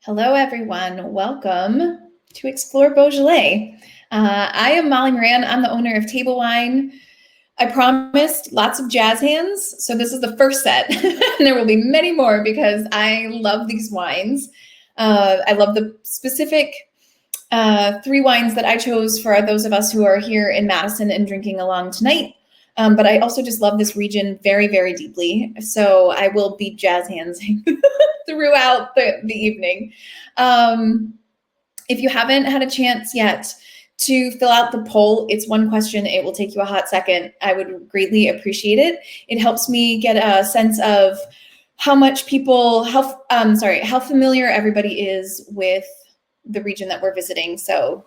Hello, everyone. Welcome to Explore Beaujolais. I am Molly Moran. I'm the owner of Table Wine. I promised lots of jazz hands, so this is the first set. And there will be many more because I love these wines. I love the specific 3 wines that I chose for those of us who are here in Madison and drinking along tonight. But I also just love this region very, very deeply. So I will be jazz handsing throughout the evening. If you haven't had a chance yet to fill out the poll, it's 1 question. It will take you a hot second. I would greatly appreciate it. It helps me get a sense of how much people, how familiar everybody is with the region that we're visiting. So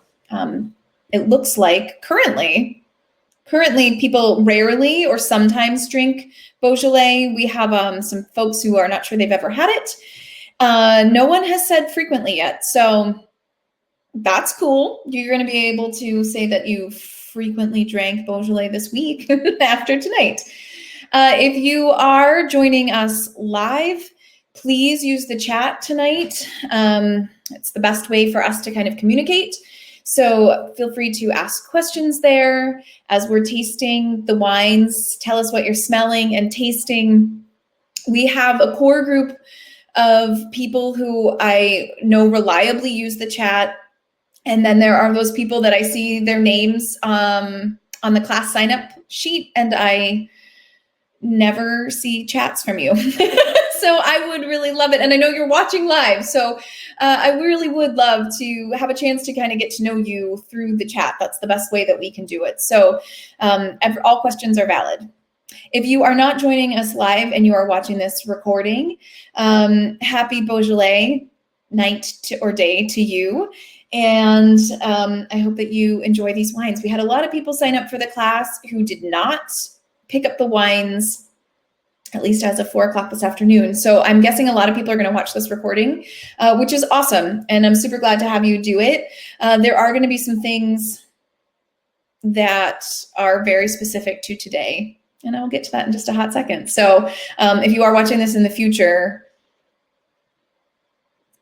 it looks like currently people rarely or sometimes drink Beaujolais. We have some folks who are not sure they've ever had it. No one has said frequently yet, so that's cool. You're going to be able to say that you frequently drank Beaujolais this week after tonight. If you are joining us live, please use the chat tonight. It's the best way for us to kind of communicate. So feel free to ask questions there as we're tasting the wines. Tell us what you're smelling and tasting. We have a core group of people who I know reliably use the chat. And then there are those people that I see their names on the class sign-up sheet, and I never see chats from you. So I would really love it. And I know you're watching live, so I really would love to have a chance to kind of get to know you through the chat. That's the best way that we can do it. So all questions are valid. If you are not joining us live and you are watching this recording, happy Beaujolais night or day to you. And I hope that you enjoy these wines. We had a lot of people sign up for the class who did not pick up the wines, at least as of 4 o'clock this afternoon. So I'm guessing a lot of people are going to watch this recording, which is awesome. And I'm super glad to have you do it. There are going to be some things that are very specific to today, and I'll get to that in just a hot second. So if you are watching this in the future,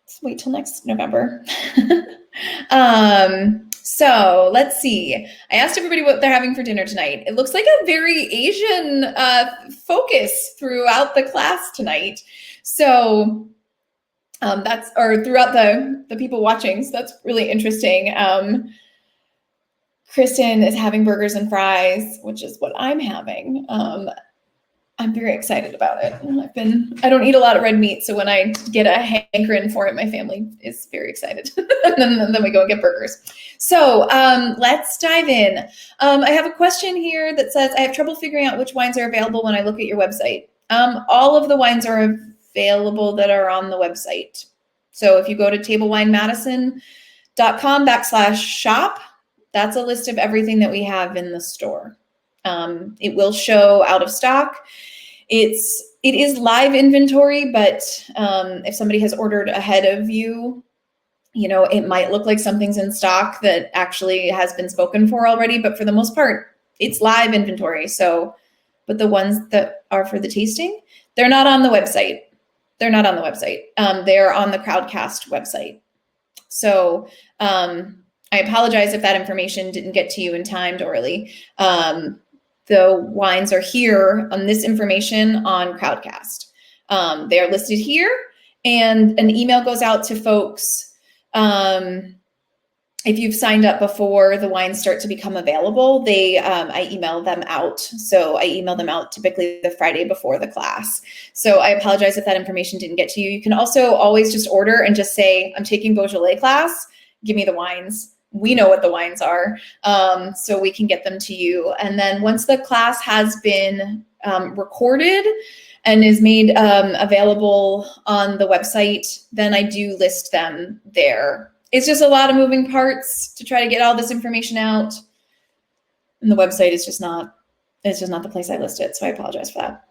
let's wait till next November. So let's see. I asked everybody what they're having for dinner tonight. It looks like a very Asian focus throughout the class tonight. So throughout the people watching. So that's really interesting. Kristen is having burgers and fries, which is what I'm having. I'm very excited about it. I don't eat a lot of red meat, so when I get a hankering for it, my family is very excited. and then we go and get burgers. So let's dive in. I have a question here that says, I have trouble figuring out which wines are available when I look at your website. All of the wines are available that are on the website. So if you go to tablewinemadison.com/shop, that's a list of everything that we have in the store. It will show out of stock. It is live inventory, but if somebody has ordered ahead of you, it might look like something's in stock that actually has been spoken for already, but for the most part, it's live inventory. So, but the ones that are for the tasting, they're not on the website. They're not on the website. They're on the Crowdcast website. So I apologize if that information didn't get to you in time, Dorley. The wines are here on this information on Crowdcast. They are listed here, and an email goes out to folks. If you've signed up before the wines start to become available, I email them out. So I email them out typically the Friday before the class. So I apologize if that information didn't get to you. You can also always just order and just say, I'm taking Beaujolais class, give me the wines. We know what the wines are, so we can get them to you. And then once the class has been recorded and is made available on the website, then I do list them there. It's just a lot of moving parts to try to get all this information out. And the website is just not the place I list it, so I apologize for that.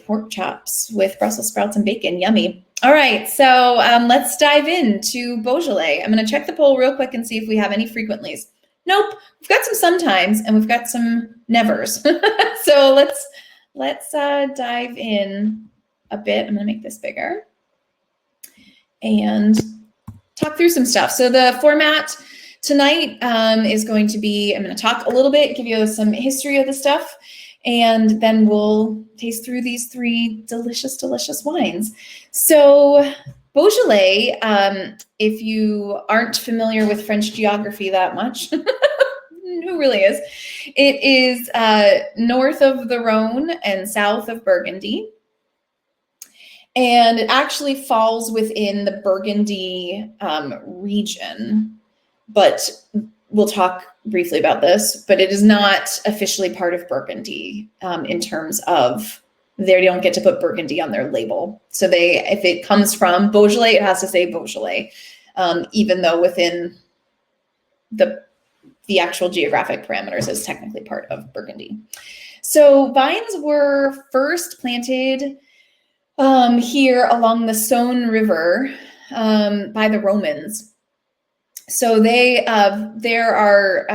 Pork chops with Brussels sprouts and bacon, yummy. All right, so let's dive into Beaujolais. I'm going to check the poll real quick and see if we have any frequentlies. Nope, we've got some sometimes and we've got some nevers. So let's dive in a bit. I'm going to make this bigger. and talk through some stuff. So the format tonight is going to be, I'm going to talk a little bit, give you some history of the stuff, and then we'll taste through these 3 delicious, delicious wines. So Beaujolais, if you aren't familiar with French geography that much, who really is? It is north of the Rhone and south of Burgundy. And it actually falls within the Burgundy region, but we'll talk briefly about this, but it is not officially part of Burgundy in terms of they don't get to put Burgundy on their label. So if it comes from Beaujolais, it has to say Beaujolais, even though within the actual geographic parameters is technically part of Burgundy. So vines were first planted here along the Saône River by the Romans. So there are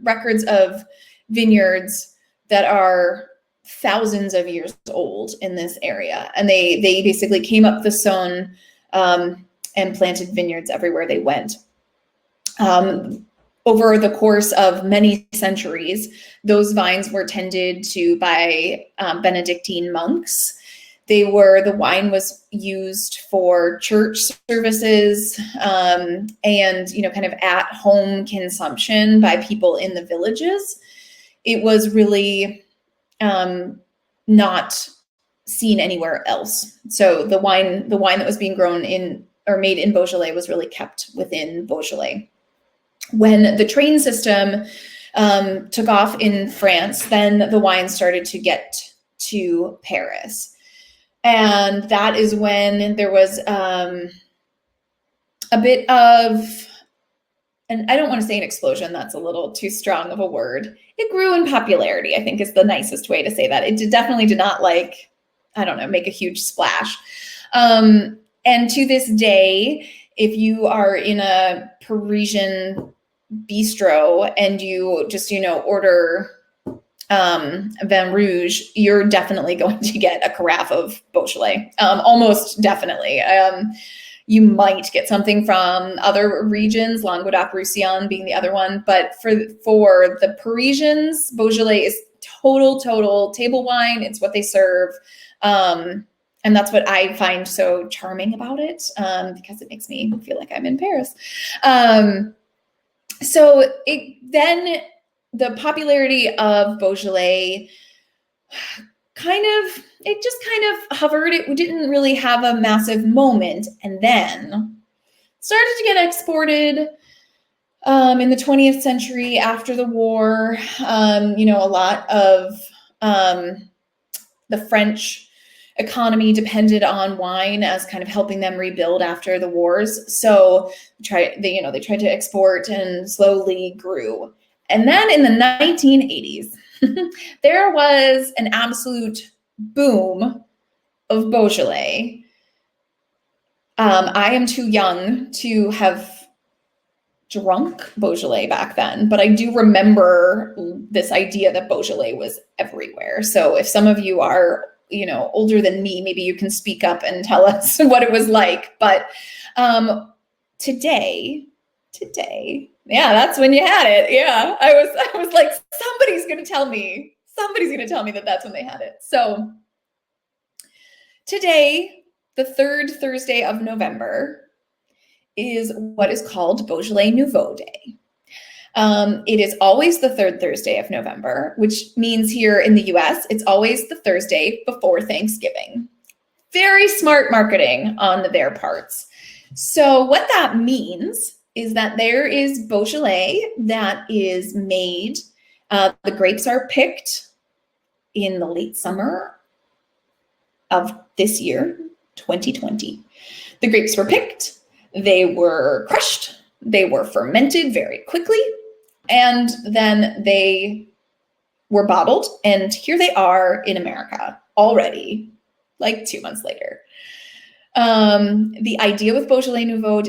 records of vineyards that are thousands of years old in this area, and they basically came up the Saône and planted vineyards everywhere they went. Over the course of many centuries, those vines were tended to by Benedictine monks. The wine was used for church services and, kind of at home consumption by people in the villages. It was really not seen anywhere else. So the wine that was being grown in or made in Beaujolais was really kept within Beaujolais. When the train system took off in France, then the wine started to get to Paris. And that is when there was a bit of, and I don't want to say an explosion, that's a little too strong of a word. It grew in popularity, I think is the nicest way to say that. It definitely did not make a huge splash. And to this day, if you are in a Parisian bistro and you just, order Vin Rouge, you're definitely going to get a carafe of Beaujolais, almost definitely. You might get something from other regions, Languedoc-Roussillon being the other one, but for the Parisians, Beaujolais is total table wine. It's what they serve, and that's what I find so charming about it, because it makes me feel like I'm in Paris. So then the popularity of Beaujolais kind of hovered. It didn't really have a massive moment, and then started to get exported in the 20th century after the war. A lot of the French economy depended on wine as kind of helping them rebuild after the wars. So they tried to export and slowly grew. And then in the 1980s, there was an absolute boom of Beaujolais. I am too young to have drunk Beaujolais back then, but I do remember this idea that Beaujolais was everywhere. So if some of you are, older than me, maybe you can speak up and tell us what it was like. But today, yeah, that's when you had it. Yeah, I was like, somebody's going to tell me that that's when they had it. So today, the third Thursday of November, is what is called Beaujolais Nouveau Day. It is always the third Thursday of November, which means here in the US, it's always the Thursday before Thanksgiving. Very smart marketing on their parts. So what that means is that there is Beaujolais that is made. The grapes are picked in the late summer of this year, 2020. The grapes were picked, they were crushed, they were fermented very quickly, and then they were bottled, and here they are in America already, like 2 months later. The idea with Beaujolais Nouveau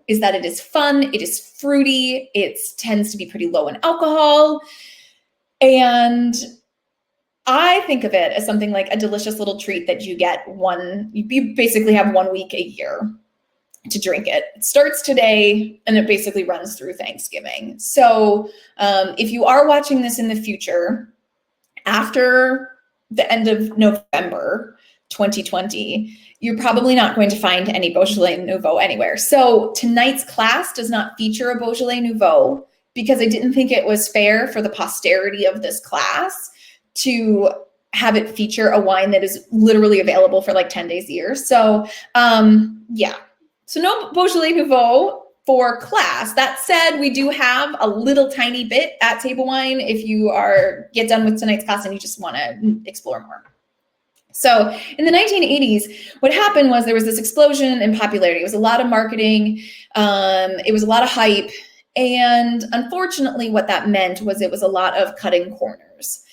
is that it is fun, it is fruity, it tends to be pretty low in alcohol, and I think of it as something like a delicious little treat that you basically have 1 week a year to drink it. It starts today and it basically runs through Thanksgiving. So if you are watching this in the future, after the end of November 2020, you're probably not going to find any Beaujolais Nouveau anywhere. So tonight's class does not feature a Beaujolais Nouveau because I didn't think it was fair for the posterity of this class to have it feature a wine that is literally available for like 10 days a year. So yeah, so no Beaujolais Nouveau for class. That said, we do have a little tiny bit at Table Wine if you get done with tonight's class and you just want to explore more. So in the 1980s, what happened was there was this explosion in popularity. It was a lot of marketing. It was a lot of hype. And unfortunately, what that meant was it was a lot of cutting corners.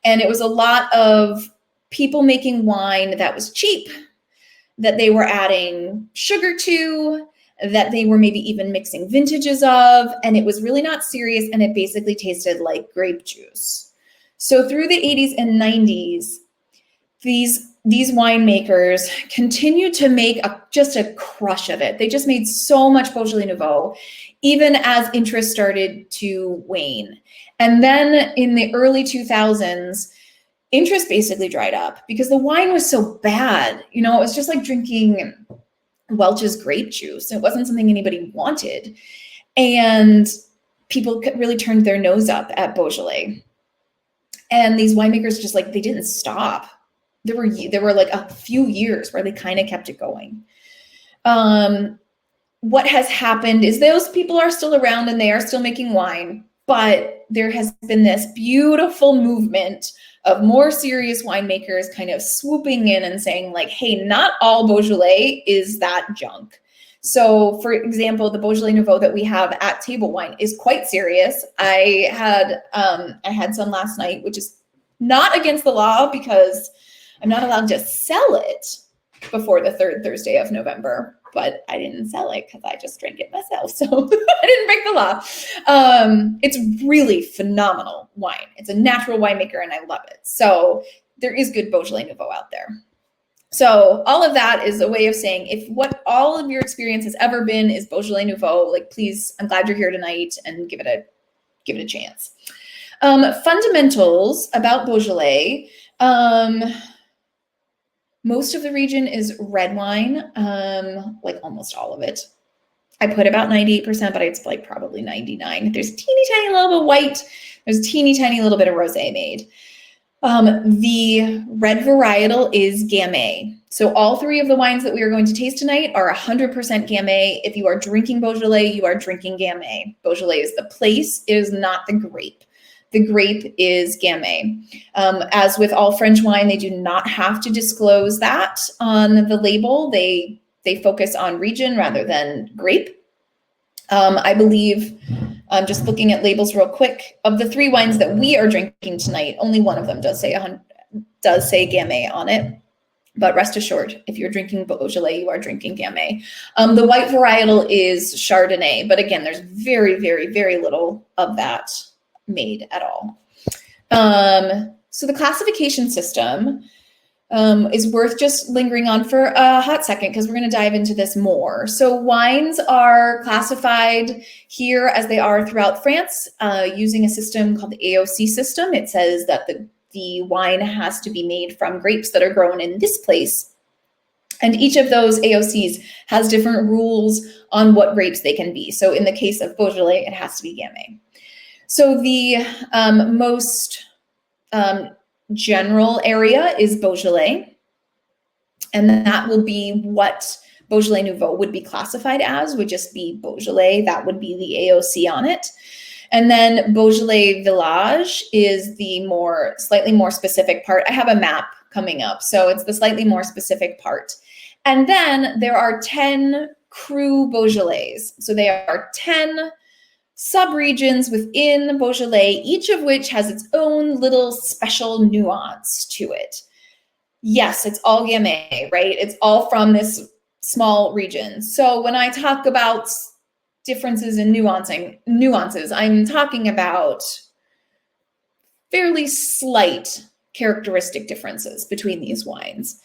And it was a lot of people making wine that was cheap, that they were adding sugar to, that they were maybe even mixing vintages of, and it was really not serious, and it basically tasted like grape juice. So through the 80s and 90s, these winemakers continued to make just a crush of it. They just made so much Beaujolais Nouveau, even as interest started to wane. And then in the early 2000s, interest basically dried up because the wine was so bad. You know, it was just like drinking Welch's grape juice. It wasn't something anybody wanted. And people really turned their nose up at Beaujolais. And these winemakers just they didn't stop. There were like a few years where they kind of kept it going. What has happened is those people are still around and they are still making wine, but there has been this beautiful movement of more serious winemakers kind of swooping in and saying like, hey, not all Beaujolais is that junk. So for example, the Beaujolais Nouveau that we have at Table Wine is quite serious. I had some last night, which is not against the law because I'm not allowed to sell it before the third Thursday of November, but I didn't sell it because I just drank it myself. So I didn't break the law. It's really phenomenal wine. It's a natural winemaker and I love it. So there is good Beaujolais Nouveau out there. So all of that is a way of saying if what all of your experience has ever been is Beaujolais Nouveau, please, I'm glad you're here tonight and give it a chance. Fundamentals about Beaujolais. Most of the region is red wine, almost all of it. I put about 98%, but it's probably 99. There's teeny tiny little bit of white. There's teeny tiny little bit of rosé made. The red varietal is Gamay. So all three of the wines that we are going to taste tonight are 100% Gamay. If you are drinking Beaujolais, you are drinking Gamay. Beaujolais is the place, it is not the grape. The grape is Gamay. As with all French wine, they do not have to disclose that on the label. They focus on region rather than grape. I believe, just looking at labels real quick, of the three wines that we are drinking tonight, only one of them does say Gamay on it. But rest assured, if you're drinking Beaujolais, you are drinking Gamay. The white varietal is Chardonnay, but again, there's very, very, very little of that made at all. So the classification system is worth just lingering on for a hot second because we're going to dive into this more. So wines are classified here as they are throughout France using a system called the AOC system. It says that the wine has to be made from grapes that are grown in this place. And each of those AOCs has different rules on what grapes they can be. So in the case of Beaujolais, it has to be Gamay. So the most general area is Beaujolais, and that will be what Beaujolais Nouveau would be classified as, would just be Beaujolais. That would be the AOC on it. And then Beaujolais Village is the slightly more specific part. I have a map coming up, so it's the slightly more specific part. And then there are 10 Crus Beaujolais. So they are 10 subregions within Beaujolais, each of which has its own little special nuance to it. Yes, it's all Gamay, right? It's all from this small region. So when I talk about differences in nuances, I'm talking about fairly slight characteristic differences between these wines.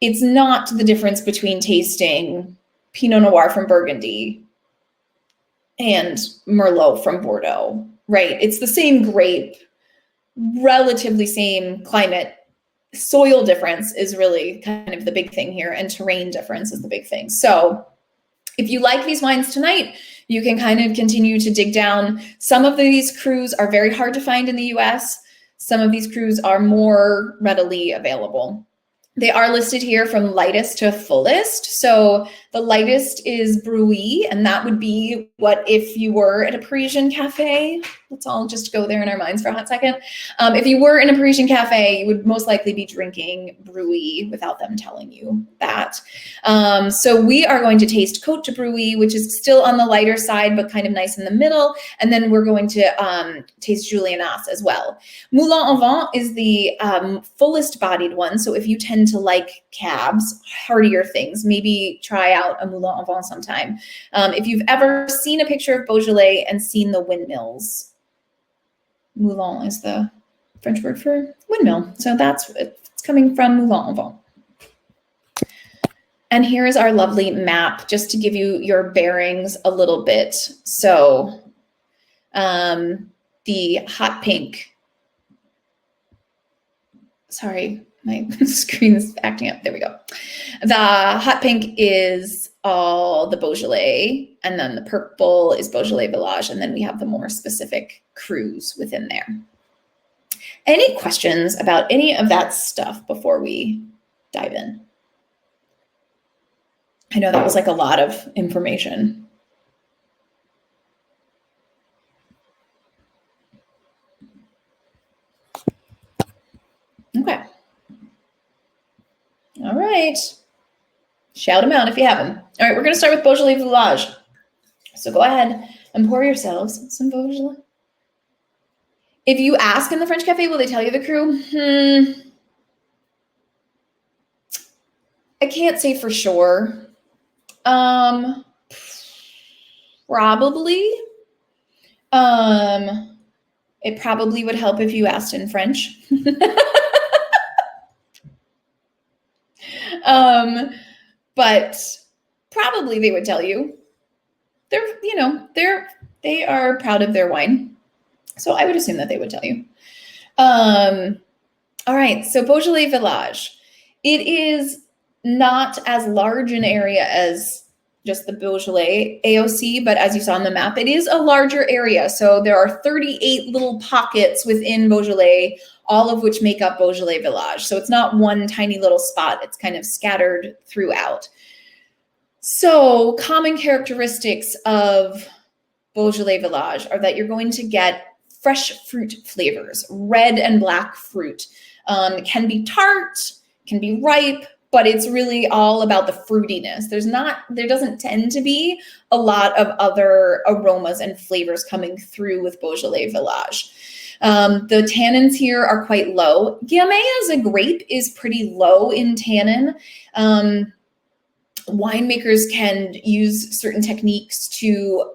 It's not the difference between tasting Pinot Noir from Burgundy and Merlot from Bordeaux, right? It's the same grape, relatively same climate. Soil difference is really kind of the big thing here, and terrain difference is the big thing. So if you like these wines tonight, you can kind of continue to dig down. Some of these crus are very hard to find in the US. Some of these crus are more readily available. They are listed here from lightest to fullest. So the lightest is Brouilly, and that would be what if you were at a Parisian cafe. Let's all just go there in our minds for a hot second. If you were in a Parisian cafe, you would most likely be drinking Brouilly without them telling you that. So we are going to taste Côte de Brouilly, which is still on the lighter side, but kind of nice in the middle. And then we're going to taste Julianas as well. Moulin au Vent is the fullest bodied one. So if you tend to like cabs, heartier things, maybe try out a Moulin au Vent sometime. If you've ever seen a picture of Beaujolais and seen the windmills, Moulin is the French word for windmill. So it's coming from Moulin au Vent. And here is our lovely map, just to give you your bearings a little bit. So the hot pink, sorry, my screen is acting up. There we go. The hot pink is all the Beaujolais, and then the purple is Beaujolais Village, and then we have the more specific crus within there. Any questions about any of that stuff before we dive in? I know that was like a lot of information. Okay. All right. Shout them out if you have them. All right, we're going to start with Beaujolais Village. So go ahead and pour yourselves some Beaujolais. If you ask in the French cafe, will they tell you the cru? I can't say for sure. Probably. It probably would help if you asked in French. But probably they would tell you. They are proud of their wine. So I would assume that they would tell you. All right, so Beaujolais Village. It is not as large an area as just the Beaujolais AOC, but as you saw on the map, it is a larger area. So there are 38 little pockets within Beaujolais, all of which make up Beaujolais Village. So it's not one tiny little spot. It's kind of scattered throughout. So common characteristics of Beaujolais Village are that you're going to get fresh fruit flavors, red and black fruit. It can be tart, can be ripe, but it's really all about the fruitiness. There doesn't tend to be a lot of other aromas and flavors coming through with Beaujolais Village. The tannins here are quite low. Gamay as a grape is pretty low in tannin. Winemakers can use certain techniques to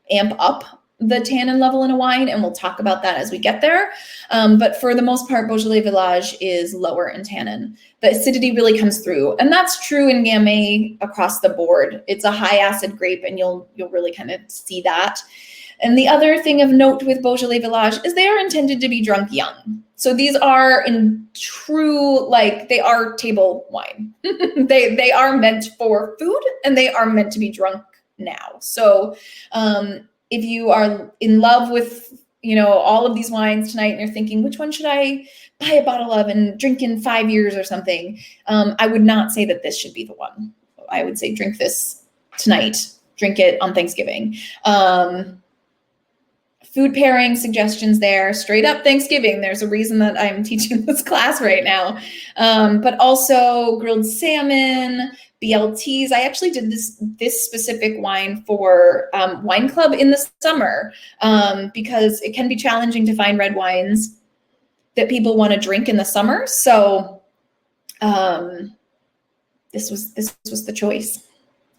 amp up the tannin level in a wine, and we'll talk about that as we get there. But for the most part, Beaujolais Village is lower in tannin. The acidity really comes through, and that's true in Gamay across the board. It's a high acid grape, and you'll really kind of see that. And the other thing of note with Beaujolais Village is they are intended to be drunk young. So these are in true, they are table wine. They are meant for food, and they are meant to be drunk now. So if you are in love with, all of these wines tonight and you're thinking, which one should I buy a bottle of and drink in 5 years or something? I would not say that this should be the one. I would say drink this tonight, drink it on Thanksgiving. Food pairing suggestions there, straight up Thanksgiving. There's a reason that I'm teaching this class right now. But also grilled salmon, BLTs. I actually did this specific wine for Wine Club in the summer because it can be challenging to find red wines that people want to drink in the summer. So this was the choice.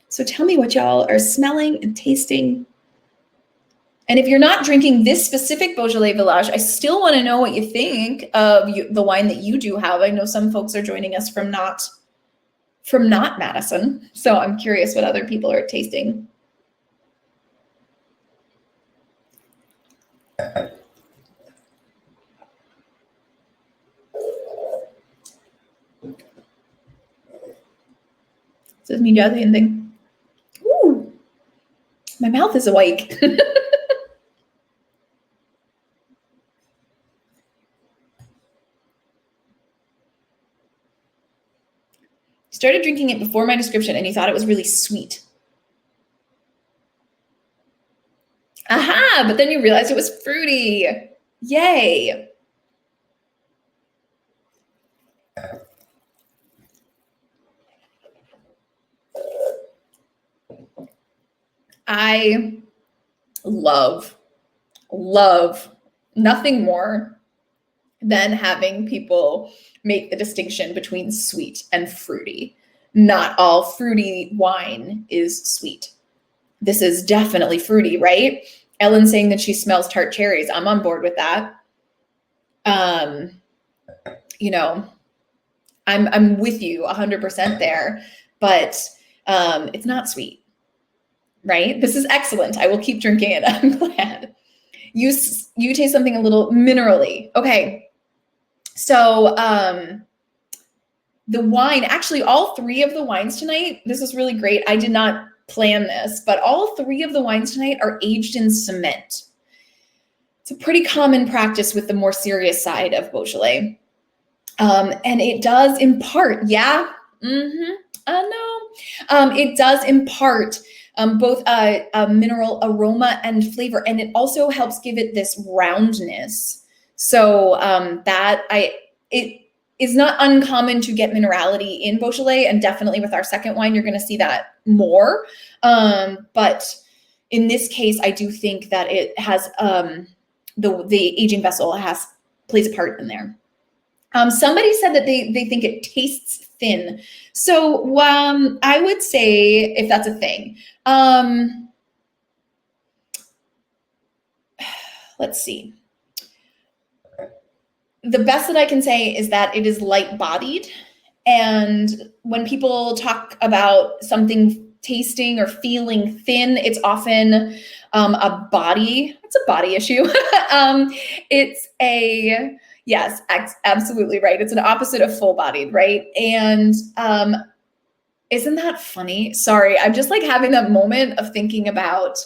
So tell me what y'all are smelling and tasting. And if you're not drinking this specific Beaujolais Village, I still want to know what you think of the wine that you do have. I know some folks are joining us from not Madison, so I'm curious what other people are tasting. Does me jazzy anything? Ooh, my mouth is awake. Started drinking it before my description and you thought it was really sweet. Aha, but then you realized it was fruity. Yay. I love nothing more than having people make the distinction between sweet and fruity. Not all fruity wine is sweet. This is definitely fruity, right? Ellen's saying that she smells tart cherries. I'm on board with that. You know, I'm with you 100% there, but it's not sweet. Right? This is excellent. I will keep drinking it. I'm glad. You taste something a little minerally. Okay. So the wine, actually all three of the wines tonight, this is really great. I did not plan this, but all three of the wines tonight are aged in cement. It's a pretty common practice with the more serious side of Beaujolais. And it does impart, yeah, it does impart both a mineral aroma and flavor, and it also helps give it this roundness. So it is not uncommon to get minerality in Beaujolais, and definitely with our second wine, you're going to see that more. But in this case, I do think that it has the aging vessel plays a part in there. Somebody said that they think it tastes thin. So I would say, if that's a thing, let's see. The best that I can say is that it is light-bodied. And when people talk about something tasting or feeling thin, it's often a body issue. Yes, absolutely right. It's an opposite of full-bodied, right? And isn't that funny? Sorry, I'm just like having that moment of thinking about,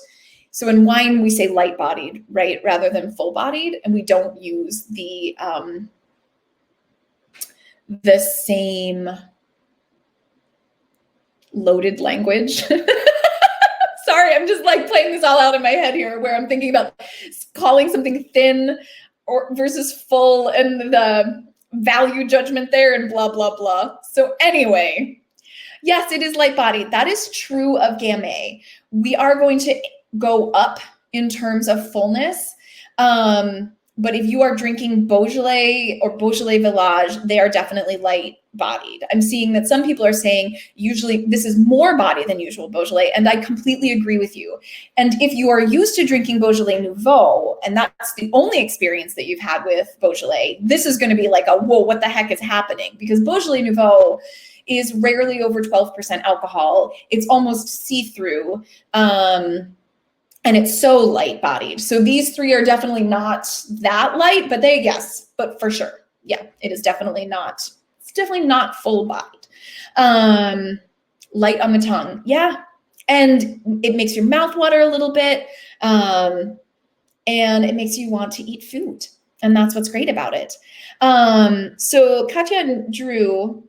so in wine, we say light-bodied, right? Rather than full-bodied, and we don't use the same loaded language. Sorry, I'm just like playing this all out in my head here, where I'm thinking about calling something thin or versus full and the value judgment there and blah, blah, blah. So anyway, yes, it is light-bodied. That is true of Gamay. We are going to go up in terms of fullness. But if you are drinking Beaujolais or Beaujolais Village, they are definitely light-bodied. I'm seeing that some people are saying usually this is more body than usual Beaujolais, and I completely agree with you. And if you are used to drinking Beaujolais Nouveau, and that's the only experience that you've had with Beaujolais, this is going to be like a, whoa, what the heck is happening? Because Beaujolais Nouveau is rarely over 12% alcohol. It's almost see-through. And it's so light-bodied. So these three are definitely not that light, but but for sure. Yeah, it is definitely not, it's definitely not full-bodied. Light on the tongue, yeah. And it makes your mouth water a little bit, and it makes you want to eat food. And that's what's great about it. So Katya and Drew,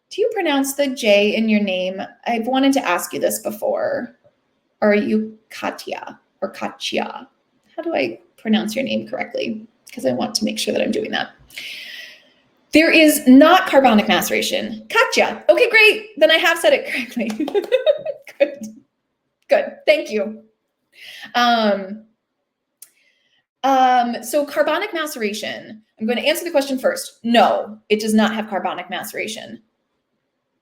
do you pronounce the J in your name? I've wanted to ask you this before. Are you Katya or Katya? How do I pronounce your name correctly? Because I want to make sure that I'm doing that. There is not carbonic maceration. Katya. Okay, great. Then I have said it correctly. Good. Thank you. So carbonic maceration. I'm going to answer the question first. No, it does not have carbonic maceration.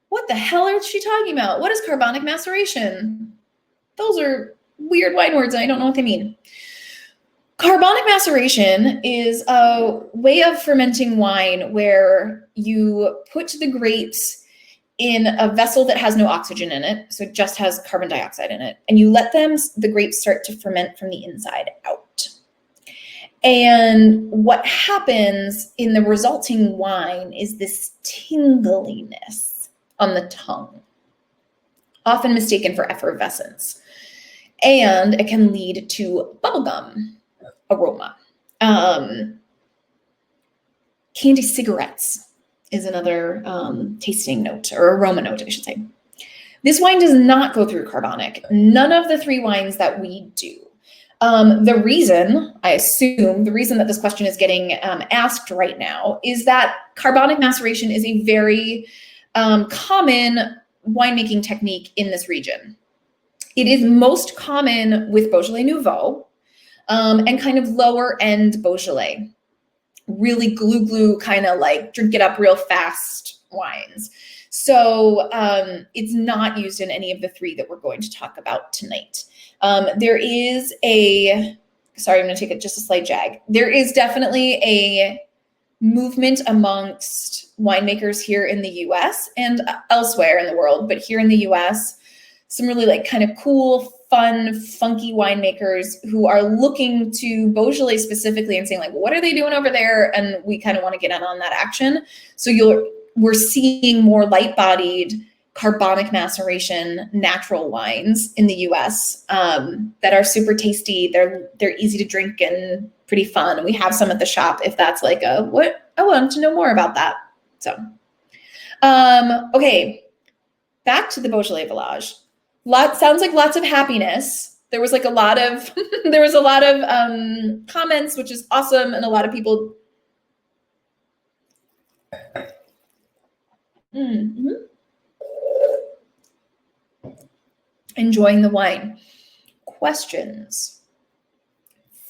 What the hell is she talking about? What is carbonic maceration? Those are weird wine words and I don't know what they mean. Carbonic maceration is a way of fermenting wine where you put the grapes in a vessel that has no oxygen in it, so it just has carbon dioxide in it, and you let the grapes start to ferment from the inside out. And what happens in the resulting wine is this tingliness on the tongue, often mistaken for effervescence, and it can lead to bubblegum aroma. Candy cigarettes is another tasting note, or aroma note, I should say. This wine does not go through carbonic. None of the three wines that we do. The reason that this question is getting asked right now is that carbonic maceration is a very common winemaking technique in this region. It is most common with Beaujolais Nouveau, and kind of lower end Beaujolais, really glue kind of like drink it up real fast wines. So it's not used in any of the three that we're going to talk about tonight. There is sorry, I'm going to take just a slight jag. There is definitely a movement amongst winemakers here in the US and elsewhere in the world, but here in the US, some really like kind of cool, fun, funky winemakers who are looking to Beaujolais specifically and saying like, what are they doing over there? And we kind of want to get in on that action. So we're seeing more light-bodied carbonic maceration natural wines in the US that are super tasty. They're easy to drink and pretty fun. And we have some at the shop if that's like what I want to know more about that. So, okay, back to the Beaujolais Village. Sounds like lots of happiness. There was like a lot of comments, which is awesome, and a lot of people enjoying the wine. Questions,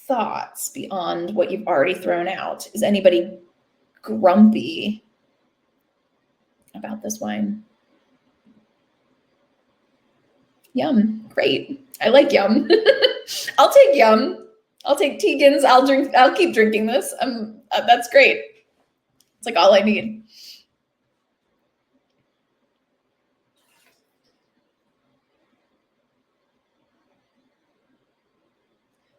thoughts beyond what you've already thrown out? Is anybody grumpy about this wine? Yum. Great. I like yum. I'll take yum. I'll take Tegan's. I'll keep drinking this. That's great. It's like all I need.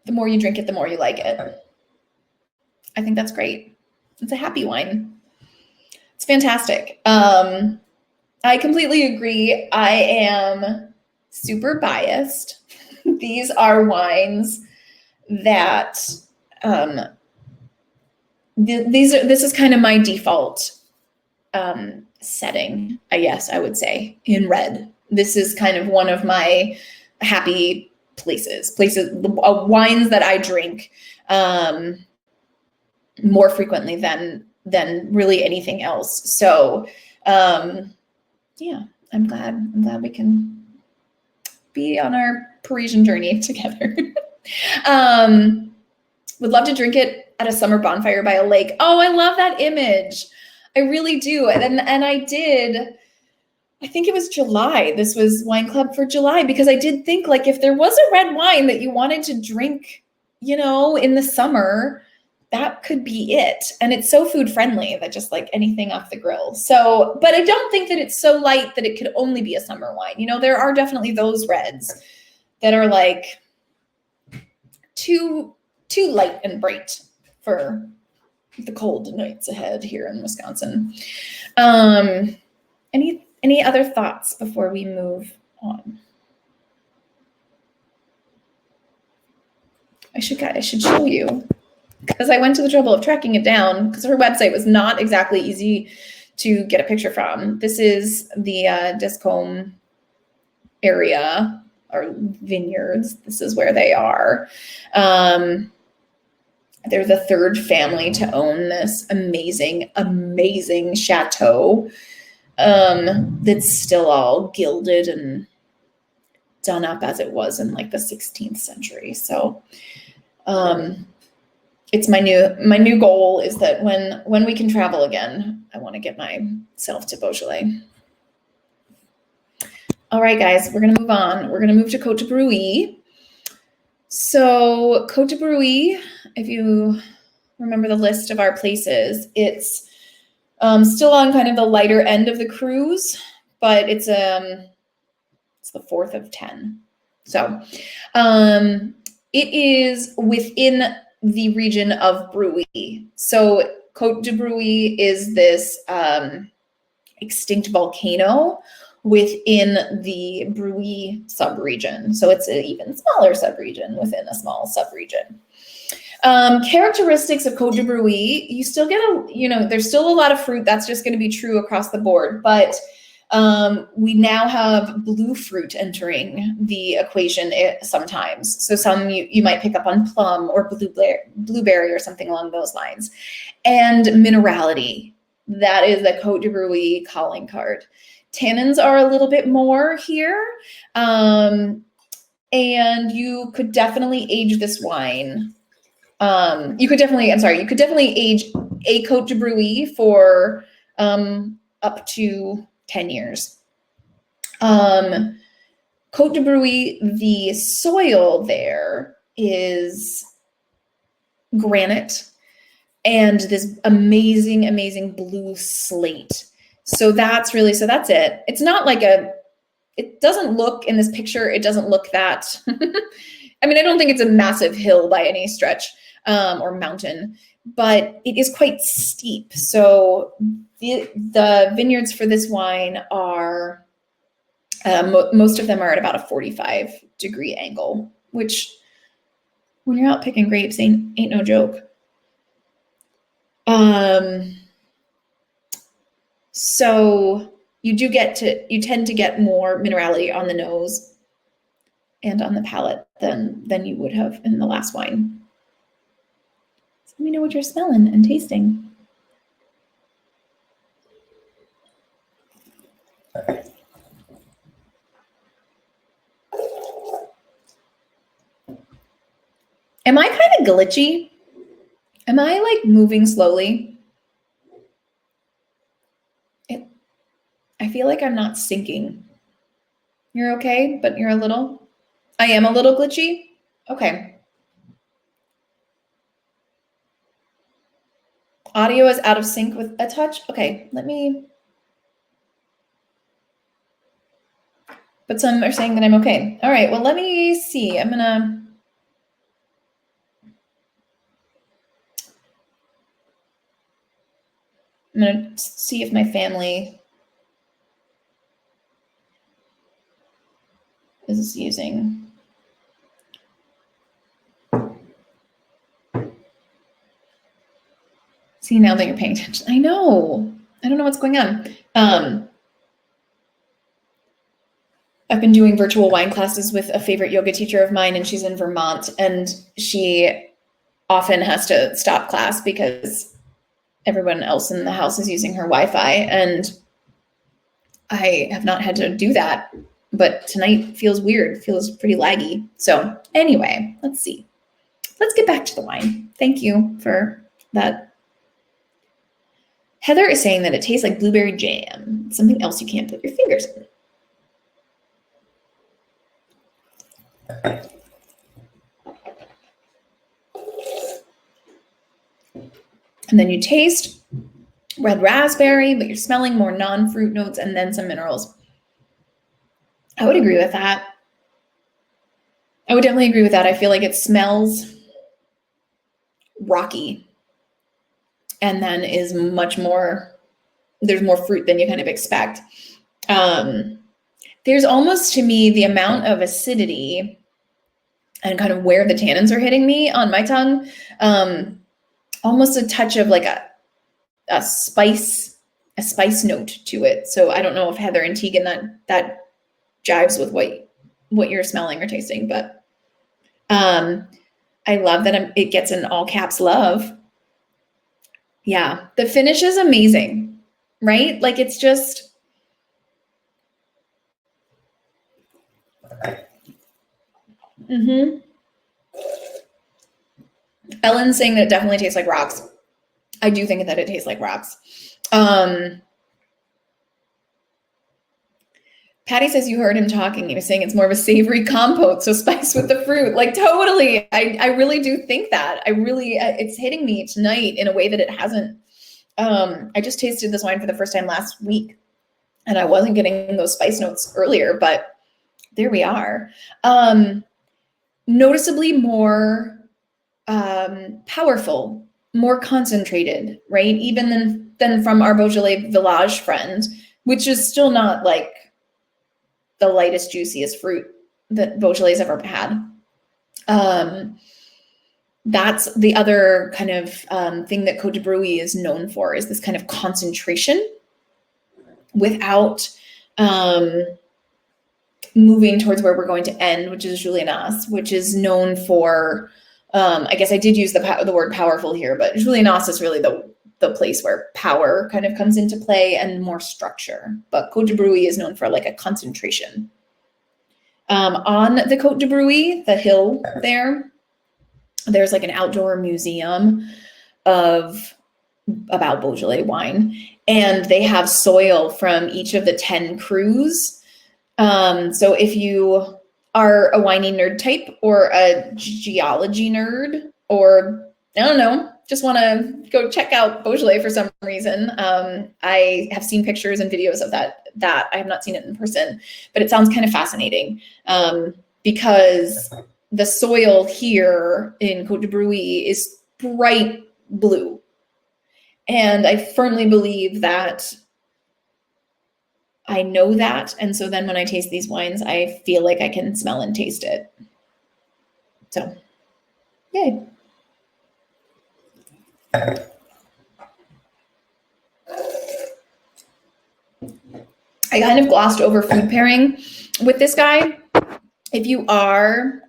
The more you drink it, the more you like it. I think that's great. It's a happy wine. It's fantastic. I completely agree. I am super biased. These are wines that this is kind of my default setting, I guess I would say, in red. This is kind of one of my happy places, wines that I drink more frequently than really anything else. So yeah, I'm glad we can be on our Parisian journey together. Would love to drink it at a summer bonfire by a lake. Oh, I love that image. I really do. And I did, I think it was July. This was Wine Club for July, because I did think like if there was a red wine that you wanted to drink, in the summer, that could be it. And it's so food friendly that just like anything off the grill. So, but I don't think that it's so light that it could only be a summer wine. There are definitely those reds that are like too light and bright for the cold nights ahead here in Wisconsin. Any other thoughts before we move on? I should show you, because I went to the trouble of tracking it down because her website was not exactly easy to get a picture from. This is the Descombe area or vineyards. This is where they are. They're the third family to own this amazing, amazing chateau that's still all gilded and done up as it was in like the 16th century. So it's my new goal is that when we can travel again, I want to get myself to Beaujolais. All right, guys, we're going to move on. We're going to move to Côte de Brouilly. So Côte de Bruy, if you remember the list of our places, it's still on kind of the lighter end of the Crus, but it's the 4th of 10. So it is within the region of Bruy. So Côte de Bruy is this extinct volcano within the Bruy subregion. So it's an even smaller subregion within a small subregion. Characteristics of Côte de Bruy, you still get there's still a lot of fruit. That's just going to be true across the board. But we now have blue fruit entering the equation sometimes. So some you might pick up on plum or blueberry or something along those lines. And minerality, that is the Côte de Bruy calling card. Tannins are a little bit more here. And you could definitely age this wine. You could definitely age a Côte de Bruy for up to 10 years. Côte de Bruy, the soil there is granite and this amazing, amazing blue slate. So that's it. It's not like it doesn't look in this picture, it doesn't look that, I mean, I don't think it's a massive hill by any stretch or mountain, but it is quite steep. So the vineyards for this wine are, most of them are at about a 45-degree angle, which when you're out picking grapes ain't no joke. So you tend to get more minerality on the nose and on the palate than you would have in the last wine. So let me know what you're smelling and tasting. Am I kind of glitchy? Am I like moving slowly? I feel like I'm not syncing. You're okay, but you're I am a little glitchy? Okay. Audio is out of sync with a touch? Okay, but some are saying that I'm okay. All right, well, let me see. I'm gonna see if my family is using. See, now that you're paying attention. I know. I don't know what's going on. I've been doing virtual wine classes with a favorite yoga teacher of mine, and she's in Vermont, and she often has to stop class because everyone else in the house is using her Wi-Fi, and I have not had to do that, but tonight feels weird, feels pretty laggy. So anyway, let's see. Let's get back to the wine. Thank you for that. Heather is saying that it tastes like blueberry jam, something else you can't put your fingers in. And then you taste red raspberry, but you're smelling more non-fruit notes and then some minerals. I would agree with that. I would definitely agree with that. I feel like it smells rocky and then is much more, there's more fruit than you kind of expect. There's almost, to me, the amount of acidity and kind of where the tannins are hitting me on my tongue, almost a touch of like a spice note to it. So I don't know if Heather and Tegan that jives with what you're smelling or tasting, but I love that it gets an all caps love. Yeah, the finish is amazing, right? Like it's just, Ellen's saying that it definitely tastes like rocks. I do think that it tastes like rocks. Patty says you heard him talking. He was saying it's more of a savory compote, so spice with the fruit. Like totally, I really do think that. I really, it's hitting me tonight in a way that it hasn't. I just tasted this wine for the first time last week, and I wasn't getting those spice notes earlier, but there we are. Noticeably more powerful, more concentrated, right? Even than from our Beaujolais Village friend, which is still not like the lightest, juiciest fruit that Beaujolais ever had. That's the other kind of thing that Côte de Brouilly is known for, is this kind of concentration without moving towards where we're going to end, which is Julianas, which is known for, I guess I did use the word powerful here, but Julianas is really the place where power kind of comes into play and more structure. But Côte de Brouilly is known for like a concentration. On the Côte de Brouilly, the hill there's like an outdoor museum about Beaujolais wine, and they have soil from each of the 10 crus. So if you are a winey nerd type or a geology nerd, or I don't know, just want to go check out Beaujolais for some reason. I have seen pictures and videos of that. I have not seen it in person, but it sounds kind of fascinating because the soil here in Côte de Brouilly is bright blue. And I firmly believe that I know that. And so then when I taste these wines, I feel like I can smell and taste it. So, yay. I kind of glossed over food pairing with this guy. If you are,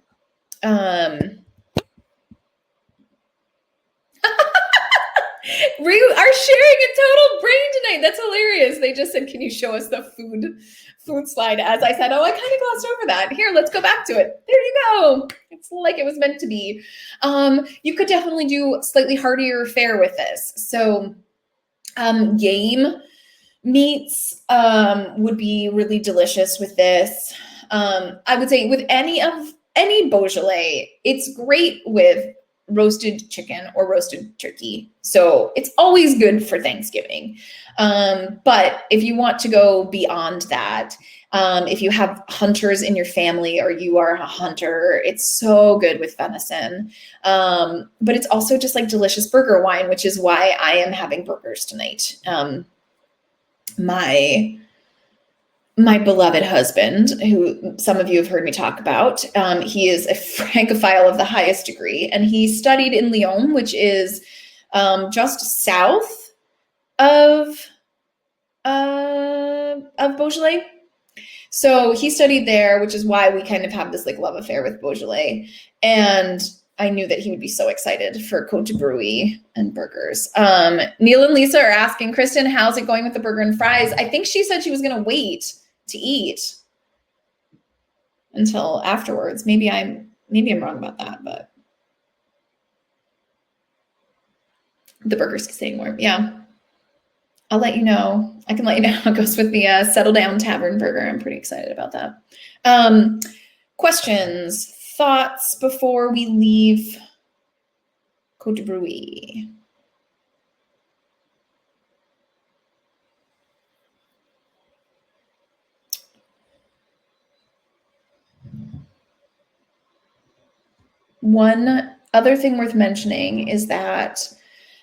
we are sharing a total brain tonight. That's hilarious. They just said, can you show us the food slide? As I said, oh, I kind of glossed over that. Here, let's go back to it. There you go. It's like it was meant to be. You could definitely do slightly heartier fare with this. So game meats would be really delicious with this. I would say with any Beaujolais, it's great with roasted chicken or roasted turkey. So it's always good for Thanksgiving. But if you want to go beyond that, if you have hunters in your family or you are a hunter, it's so good with venison. But it's also just like delicious burger wine, which is why I am having burgers tonight. My beloved husband, who some of you have heard me talk about, he is a Francophile of the highest degree, and he studied in Lyon, which is just south of Beaujolais. So he studied there, which is why we kind of have this like love affair with Beaujolais. And I knew that he would be so excited for Côte de Brouilly and burgers. Neil and Lisa are asking, Kristen, how's it going with the burger and fries? I think she said she was going to wait to eat until afterwards. Maybe I'm wrong about that, but the burger's staying warm. Yeah. I'll let you know. I can let you know how it goes with the Settle Down Tavern burger. I'm pretty excited about that. Questions, thoughts before we leave Côte de Brouilly? One other thing worth mentioning is that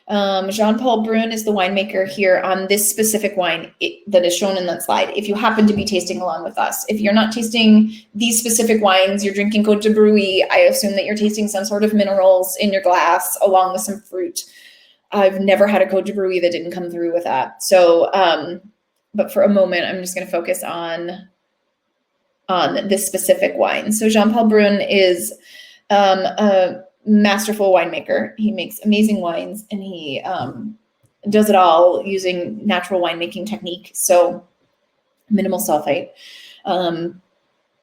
Jean-Paul Brun is the winemaker here on this specific wine that is shown in that slide. If you happen to be tasting along with us, if you're not tasting these specific wines, you're drinking Côte de Brouilly, I assume that you're tasting some sort of minerals in your glass along with some fruit. I've never had a Côte de Brouilly that didn't come through with that. So, but for a moment, I'm just going to focus on this specific wine. So Jean-Paul Brun is a masterful winemaker. He makes amazing wines, and he does it all using natural winemaking technique. So minimal sulfite,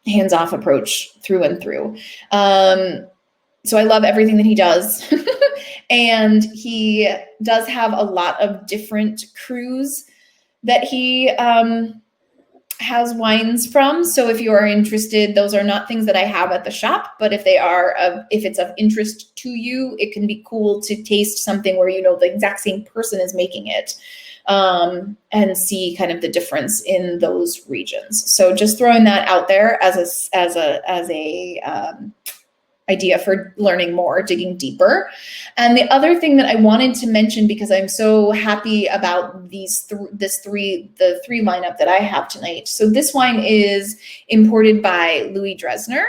hands-off approach through and through. So I love everything that he does. And he does have a lot of different crus that he has wines from. So if you are interested, those are not things that I have at the shop, but if if it's of interest to you, it can be cool to taste something where you know the exact same person is making it, and see kind of the difference in those regions. So just throwing that out there as a idea for learning more, digging deeper. And the other thing that I wanted to mention, because I'm so happy about the three lineup that I have tonight. So this wine is imported by Louis Dresner.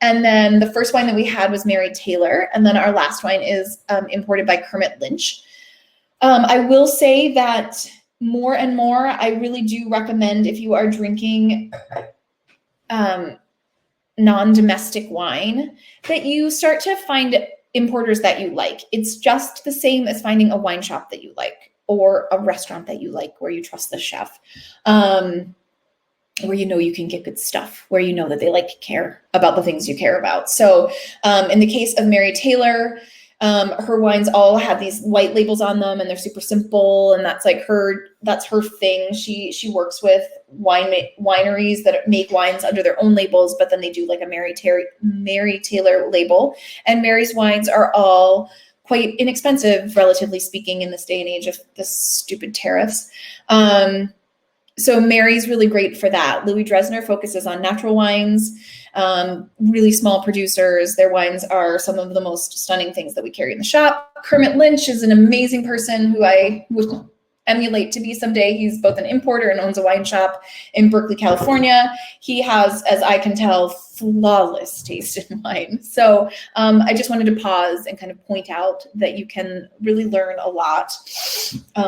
And then the first wine that we had was Mary Taylor. And then our last wine is imported by Kermit Lynch. I will say that more and more, I really do recommend, if you are drinking non-domestic wine, that you start to find importers that you like. It's just the same as finding a wine shop that you like, or a restaurant that you like where you trust the chef, where you know you can get good stuff, where you know that they care about the things you care about. So in the case of Mary Taylor, her wines all have these white labels on them, and they're super simple, and that's her thing. She works with wineries that make wines under their own labels, but then they do like a Mary Taylor label. And Mary's wines are all quite inexpensive, relatively speaking, in this day and age of the stupid tariffs. So Mary's really great for that. Louis Dresner focuses on natural wines, really small producers. Their wines are some of the most stunning things that we carry in the shop. Kermit Lynch is an amazing person who I would emulate to be someday. He's both an importer and owns a wine shop in Berkeley, California. He has, as I can tell, flawless taste in wine. So I just wanted to pause and kind of point out that you can really learn a lot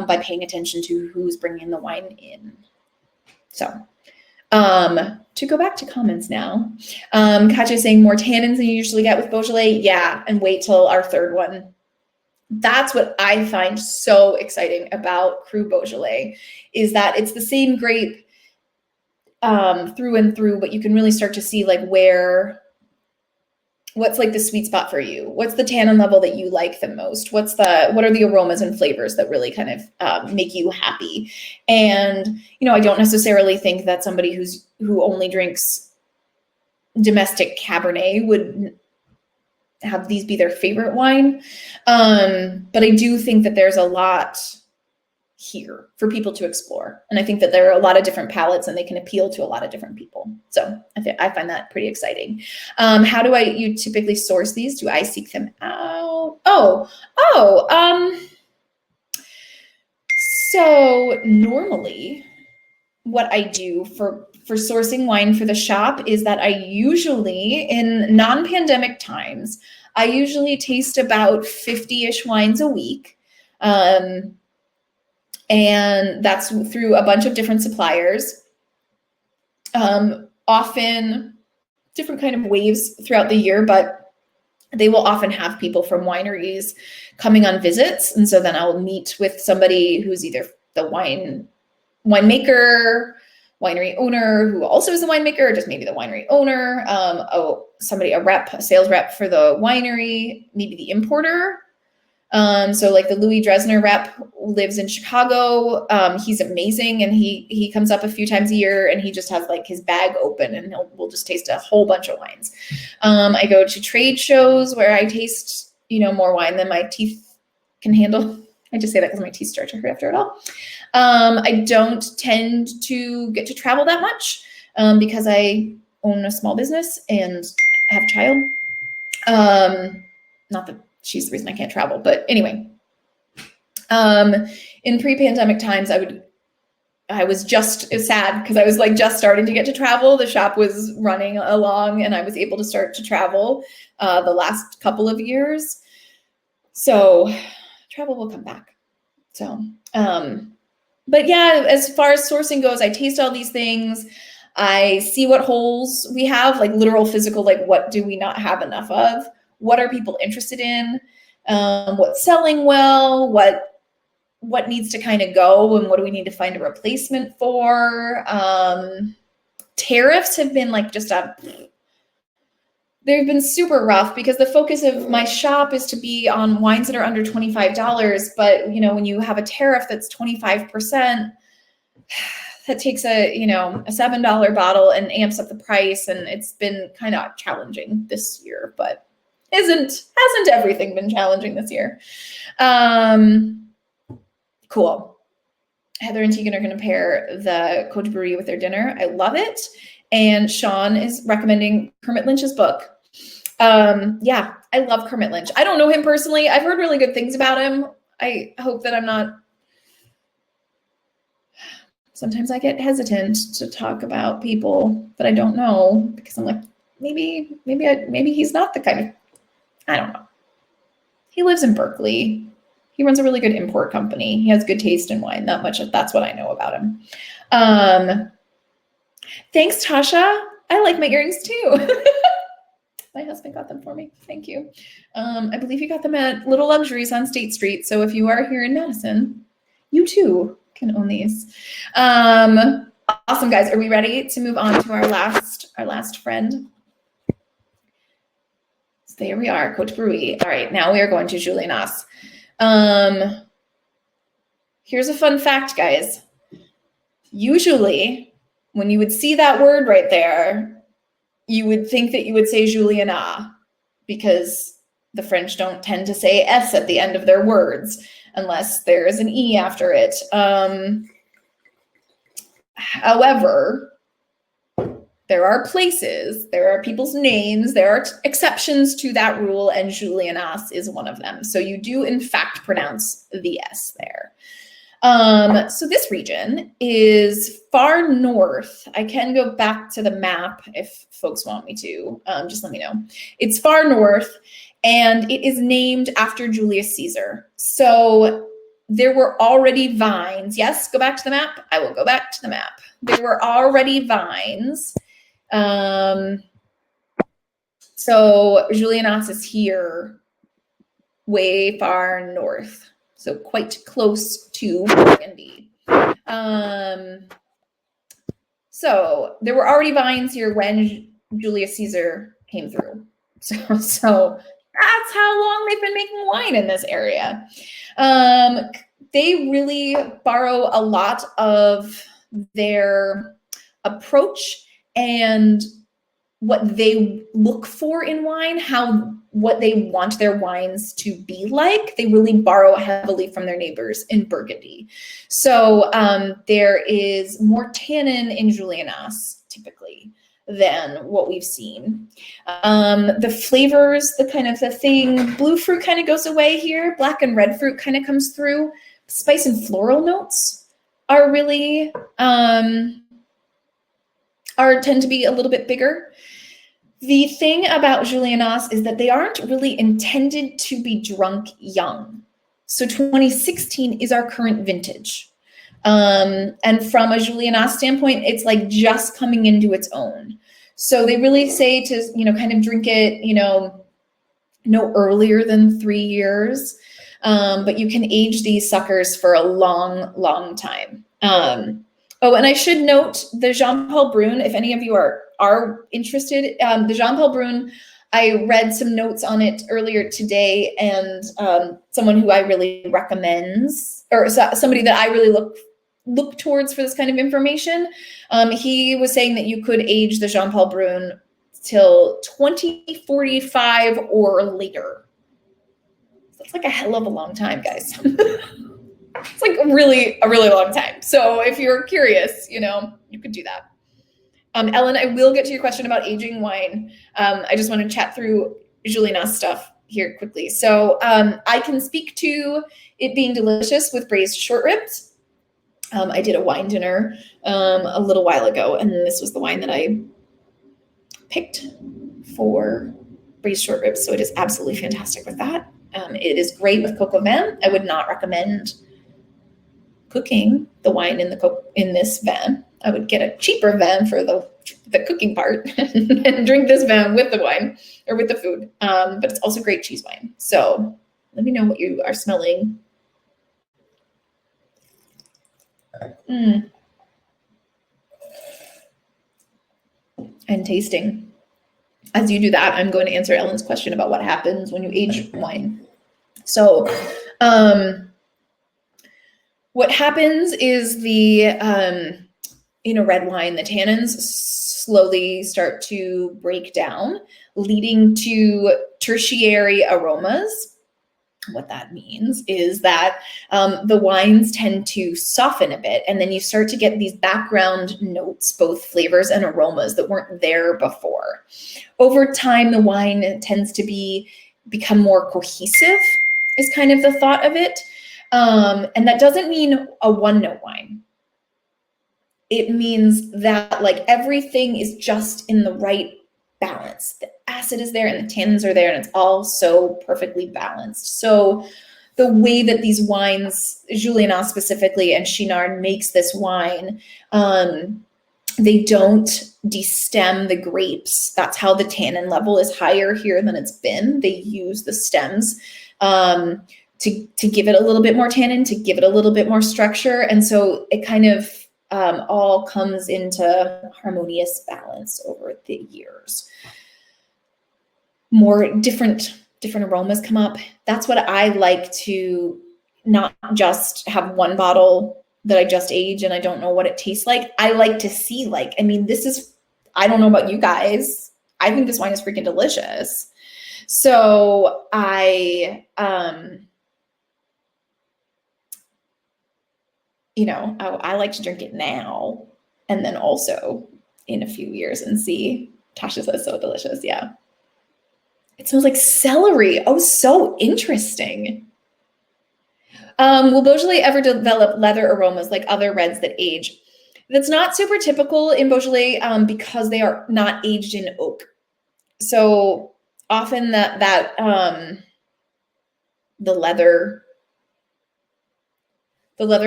by paying attention to who's bringing the wine in. So to go back to comments now, Katja saying more tannins than you usually get with Beaujolais. Yeah, and wait till our third one. That's what I find so exciting about Crus Beaujolais, is that it's the same grape through and through, but you can really start to see like what's like the sweet spot for you? What's the tannin level that you like the most? What are the aromas and flavors that really kind of make you happy? And, I don't necessarily think that somebody who only drinks domestic Cabernet would have these be their favorite wine. But I do think that there's a lot here for people to explore. And I think that there are a lot of different palettes and they can appeal to a lot of different people. So I find that pretty exciting. How do you typically source these? Do I seek them out? So normally what I do for sourcing wine for the shop is that I usually, in non-pandemic times, I usually taste about 50-ish wines a week. And that's through a bunch of different suppliers, often different kind of waves throughout the year, but they will often have people from wineries coming on visits. And so then I'll meet with somebody who's either the winemaker, winery owner, who also is the winemaker, or just maybe the winery owner, a sales rep for the winery, maybe the importer. So like the Louis Dresner rep lives in Chicago. He's amazing. And he comes up a few times a year and he just has like his bag open and we'll just taste a whole bunch of wines. I go to trade shows where I taste, more wine than my teeth can handle. I just say that because my teeth start to hurt after it all. I don't tend to get to travel that much, because I own a small business and have a child. Not that she's the reason I can't travel, but anyway, in pre-pandemic times, I was just sad because I was like just starting to get to travel. The shop was running along and I was able to start to travel the last couple of years. So travel will come back. So, but yeah, as far as sourcing goes, I taste all these things. I see what holes we have, like literal physical, like what do we not have enough of? What are people interested in? What's selling well? What needs to kind of go, and what do we need to find a replacement for? Tariffs have been like they've been super rough because the focus of my shop is to be on wines that are under $25. But when you have a tariff that's 25%, that takes a $7 bottle and amps up the price, and it's been kind of challenging this year, but hasn't everything been challenging this year? Cool. Heather and Tegan are going to pair the Cote Brouilly with their dinner. I love it. And Sean is recommending Kermit Lynch's book. Yeah, I love Kermit Lynch. I don't know him personally. I've heard really good things about him. I hope that I'm not. Sometimes I get hesitant to talk about people that I don't know because I'm like, maybe he's not the kind of, I don't know. He lives in Berkeley. He runs a really good import company. He has good taste in wine. That's what I know about him. Thanks, Tasha. I like my earrings too. My husband got them for me. Thank you. I believe he got them at Little Luxuries on State Street. So if you are here in Madison, you too can own these. Awesome, guys. Are we ready to move on to our last friend? So there we are, Cote Brouilly. All right, now we are going to Julianas. Here's a fun fact, guys. Usually, when you would see that word right there, you would think that you would say Juliana, because the French don't tend to say S at the end of their words unless there is an E after it. However, there are places, there are people's names, there are exceptions to that rule, and Julianas is one of them. So you do, in fact, pronounce the S there. So this region is far north. I can go back to the map if folks want me to. Just let me know. It's far north, and it is named after Julius Caesar. So there were already vines. Yes, go back to the map. I will go back to the map. There were already vines. So Julianas is here, way far north. So quite close to Burgundy. So there were already vines here when Julius Caesar came through. So that's how long they've been making wine in this area. They really borrow a lot of their approach and what they look for in wine, what they want their wines to be like. They really borrow heavily from their neighbors in Burgundy. So there is more tannin in Julianas typically than what we've seen. The flavors, blue fruit kind of goes away here. Black and red fruit kind of comes through. Spice and floral notes are really, tend to be a little bit bigger. The thing about Julianas is that they aren't really intended to be drunk young. So 2016 is our current vintage. And from a Julianas standpoint, it's like just coming into its own. So they really say to, kind of drink it, no earlier than 3 years. But you can age these suckers for a long, long time. Oh, and I should note the Jean Paul Brun, if any of you are interested, the Jean Paul Brun, I read some notes on it earlier today, and someone who I really recommends, or somebody that I really look towards for this kind of information, he was saying that you could age the Jean Paul Brun till 2045 or later. That's like a hell of a long time, guys. It's like a really long time. So if you're curious, you could do that. Ellen, I will get to your question about aging wine. I just want to chat through Julianas stuff here quickly. So I can speak to it being delicious with braised short ribs. I did a wine dinner a little while ago, and this was the wine that I picked for braised short ribs. So it is absolutely fantastic with that. It is great with coq au vin. I would not recommend cooking the wine in this vin. I would get a cheaper vin for the cooking part and drink this vin with the wine or with the food. But it's also great cheese wine. So let me know what you are smelling. And tasting. As you do that, I'm going to answer Ellen's question about what happens when you age wine. So what happens is the in a red wine, the tannins slowly start to break down, leading to tertiary aromas. What that means is that the wines tend to soften a bit, and then you start to get these background notes, both flavors and aromas that weren't there before. Over time, the wine tends to become more cohesive, is kind of the thought of it. And that doesn't mean a one-note wine. It means that like everything is just in the right balance. The acid is there and the tannins are there, and it's all so perfectly balanced. So the way that these wines, Juliana specifically and Chinard makes this wine, they don't destem the grapes. That's how the tannin level is higher here than it's been. They use the stems to give it a little bit more tannin, to give it a little bit more structure. And so it kind of all comes into harmonious balance over the years. More different aromas come up. That's what I like, to not just have one bottle that I just aged and I don't know what it tastes like. I like to see, like, I mean, I don't know about you guys. I think this wine is freaking delicious. So I like to drink it now and then also in a few years and see. Tasha says so delicious. Yeah. It smells like celery. Oh, so interesting. Will Beaujolais ever develop leather aromas like other reds that age? That's not super typical in Beaujolais because they are not aged in oak. So often the leather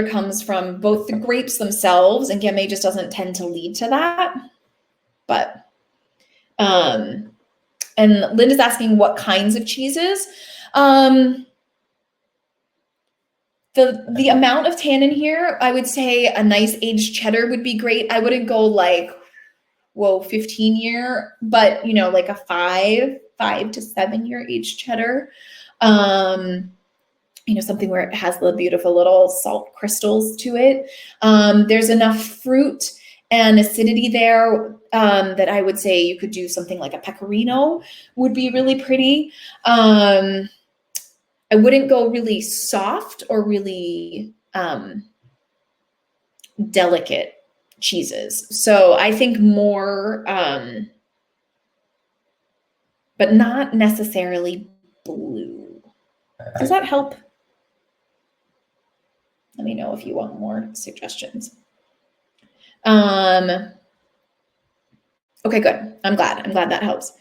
comes from both the grapes themselves, and Gamay just doesn't tend to lead to that. But and Linda's asking what kinds of cheeses. The amount of tannin here, I would say a nice aged cheddar would be great. I wouldn't go like, 15 year, but like a 5 to 7 year aged cheddar. Something where it has the beautiful little salt crystals to it. There's enough fruit and acidity there that I would say you could do something like a pecorino would be really pretty. I wouldn't go really soft or really delicate cheeses. So I think more, but not necessarily blue. Does that help? Let me know if you want more suggestions. Okay, good. I'm glad that helps.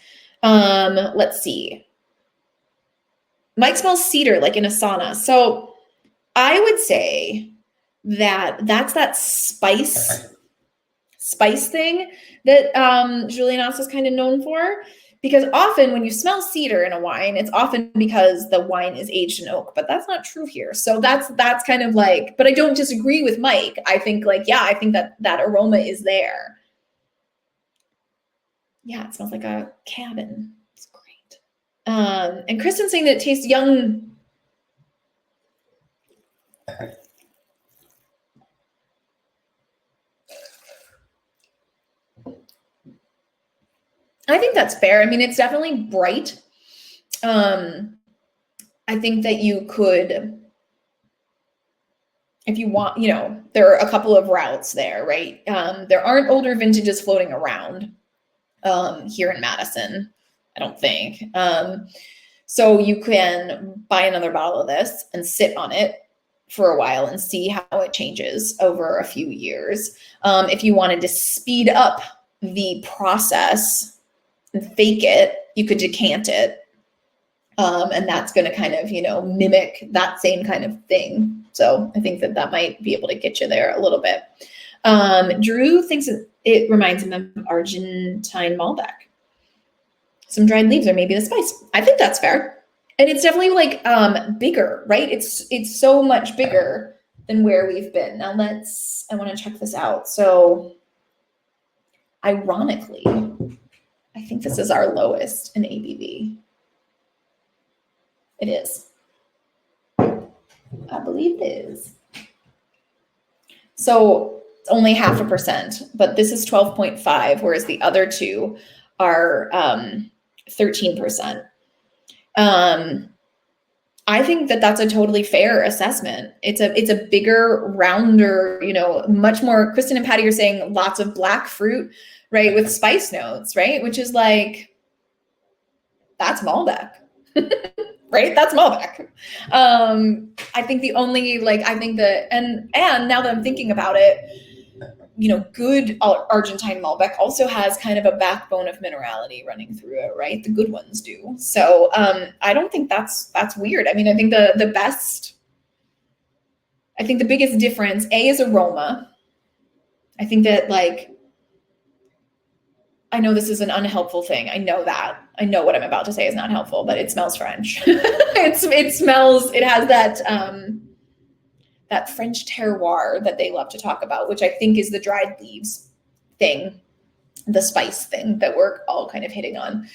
Let's see. Mike smells cedar like in a sauna. So I would say that's that spice thing that Julian is kind of known for. Because often when you smell cedar in a wine, it's often because the wine is aged in oak, but that's not true here. So that's kind of like, but I don't disagree with Mike. I think I think that aroma is there. Yeah, it smells like a cabin. It's great. And Kristen's saying that it tastes young. I think that's fair. I mean, it's definitely bright. I think that you could, if you want, there are a couple of routes there, right? There aren't older vintages floating around here in Madison, I don't think. So you can buy another bottle of this and sit on it for a while and see how it changes over a few years. If you wanted to speed up the process and fake it, you could decant it. And that's going to kind of, mimic that same kind of thing. So I think that might be able to get you there a little bit. Drew thinks it reminds him of Argentine Malbec. Some dried leaves or maybe the spice. I think that's fair. And it's definitely like bigger, right? It's so much bigger than where we've been. Now I want to check this out. So ironically, I think this is our lowest in ABV. It is. I believe it is. So only 0.5%, but this is 12.5, whereas the other two are 13%. I think that that's a totally fair assessment. It's a bigger, rounder, much more. Kristen and Patty are saying lots of black fruit, right, with spice notes, right, which is like, that's Malbec, right? That's Malbec. I think the only and now that I'm thinking about it, good Argentine Malbec also has kind of a backbone of minerality running through it, right? The good ones do. So I don't think that's weird. I mean, I think the biggest difference, is aroma. I think that I know this is an unhelpful thing. I know that. I know what I'm about to say is not helpful, but it smells French. It has that French terroir that they love to talk about, which I think is the dried leaves thing, the spice thing that we're all kind of hitting on.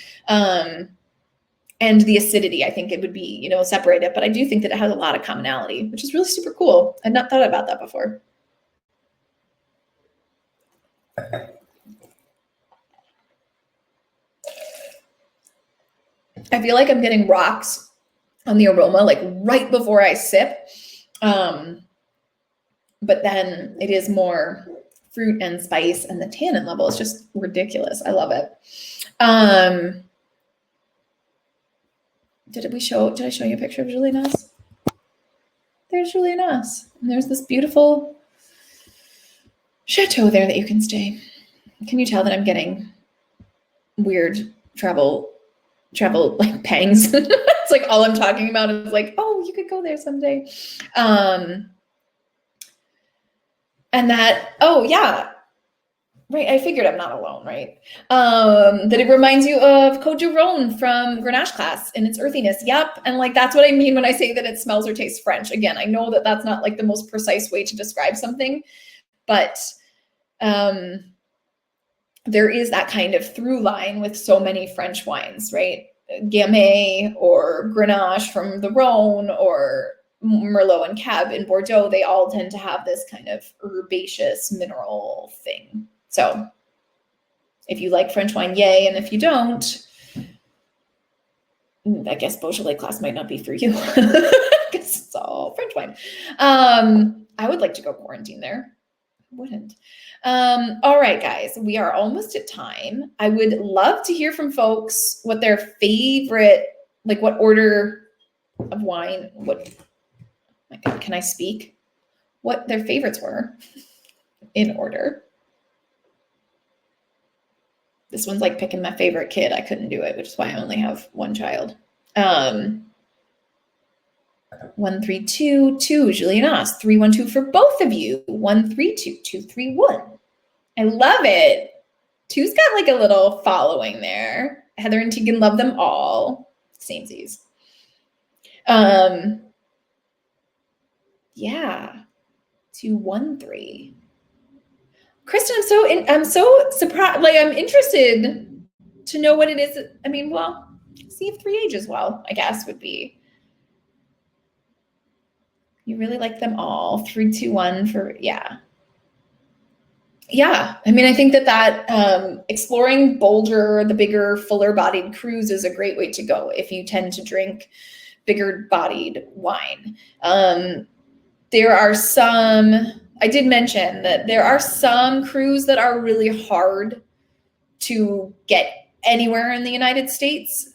And the acidity, I think it would be, separated, but I do think that it has a lot of commonality, which is really super cool. I'd not thought about that before. I feel like I'm getting rocks on the aroma, right before I sip. But then it is more fruit and spice, and the tannin level is just ridiculous. I love it. Did I show you a picture of Juliana's? There's Juliana's. And there's this beautiful chateau there that you can stay. Can you tell that I'm getting weird travel pangs? It's like all I'm talking about is oh, you could go there someday. And that, oh yeah, right. I figured I'm not alone, right? That it reminds you of Côte du Rhône from Grenache class in its earthiness. Yep. And that's what I mean when I say that it smells or tastes French. Again, I know that that's not the most precise way to describe something, but there is that kind of through line with so many French wines, right? Gamay or Grenache from the Rhône, or Merlot and Cab in Bordeaux, they all tend to have this kind of herbaceous mineral thing. So if you like French wine, yay. And if you don't, I guess Beaujolais class might not be for you. Because it's all French wine. I would like to go quarantine there. I wouldn't. All right, guys, we are almost at time. I would love to hear from folks what their favorite, what order of wine, my God, can I speak? What their favorites were in order. This one's like picking my favorite kid. I couldn't do it, which is why I only have one child. 132, 2, Juliana's 312 for both of you. 132, 231. I love it. 2's got a little following there. Heather and Tegan love them all. Samesies. Yeah. 213. Kristen, I'm so surprised. I'm interested to know what it is. I mean, well, see if 3 ages well, I guess would be. You really like them all. 321 for, yeah. Yeah. I mean, I think that exploring bolder, the bigger, fuller bodied Crus is a great way to go if you tend to drink bigger bodied wine. There are I did mention that there are some Crus that are really hard to get anywhere in the United States.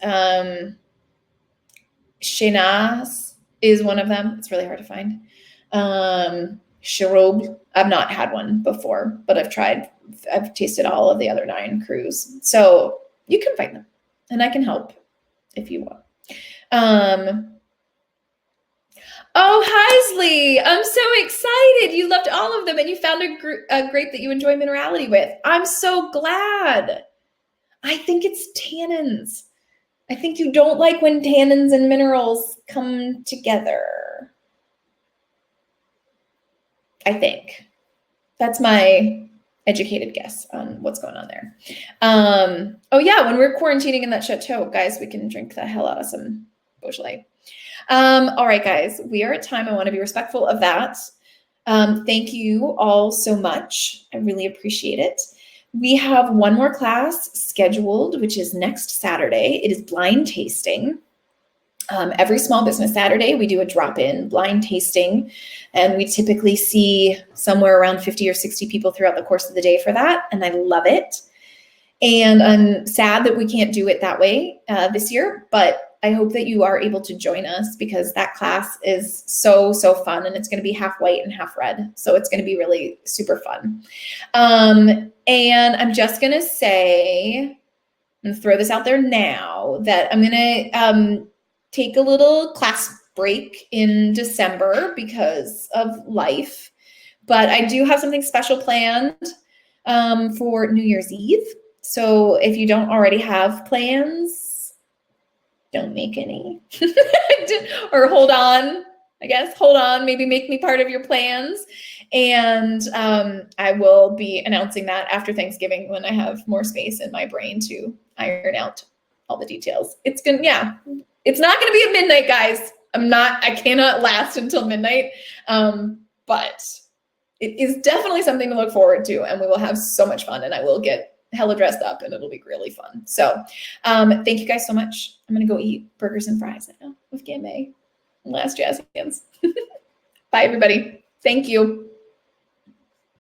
Chenas is one of them. It's really hard to find. Chiroble, I've not had one before, but I've tasted all of the other 9 Crus. So you can find them, and I can help if you want. Oh, Heisley, I'm so excited. You loved all of them, and you found a grape that you enjoy minerality with. I'm so glad. I think it's tannins. I think you don't like when tannins and minerals come together. I think. That's my educated guess on what's going on there. Oh, yeah, when we're quarantining in that chateau, guys, we can drink the hell out of some Beaujolais. All right, guys, we are at time. I want to be respectful of that. Thank you all so much. I really appreciate it. We have one more class scheduled, which is next Saturday. It is blind tasting. Every small business Saturday, we do a drop-in blind tasting, and we typically see somewhere around 50 or 60 people throughout the course of the day for that, and I love it. And I'm sad that we can't do it that way this year, but I hope that you are able to join us, because that class is so, so fun, and it's going to be half white and half red. So it's going to be really super fun. And I'm just going to say, I'm going to throw this out there now, that I'm going to take a little class break in December because of life, but I do have something special planned for New Year's Eve. So if you don't already have plans, don't make any. Or hold on, maybe make me part of your plans. And I will be announcing that after Thanksgiving, when I have more space in my brain to iron out all the details. It's not gonna be at midnight, guys. I cannot last until midnight. But it is definitely something to look forward to, and we will have so much fun, and I will get hella dressed up, and it'll be really fun. So thank you guys so much. I'm gonna go eat burgers and fries now with Gamay. Last jazz hands. Bye, everybody. Thank you.